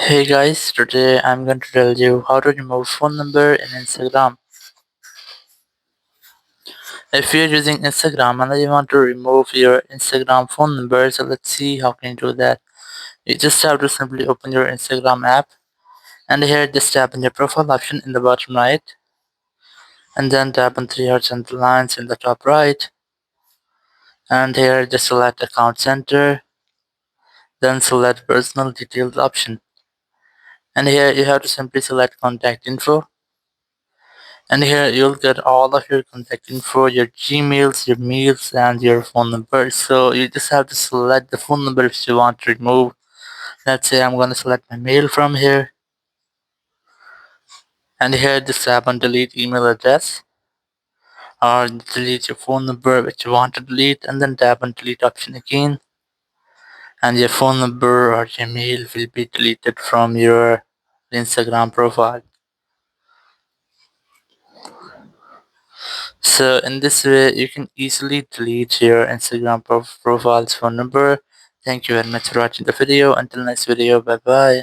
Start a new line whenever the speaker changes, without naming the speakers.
Hey guys, today I'm going to tell you how to remove phone number in Instagram. If you're using Instagram and you want to remove your Instagram phone number, so let's see how can you do that. You just have to simply open your Instagram app, and here just tap on your profile option in the bottom right, and then tap on three horizontal lines in the top right, and here just select account center, then select personal details option, and here you have to simply select contact info. And here you'll get all of your contact info, your Gmails, your mails, and your phone number. So you just have to select the phone number if you want to remove. Let's say I'm going to select my mail from here. And here just tap on delete email address or delete your phone number which you want to delete, and then tap on delete option again. And your phone number or your mail will be deleted from your Instagram profile. So in this way, you can easily delete your Instagram profile's phone number. Thank you very much for watching the video. Until next video, bye bye.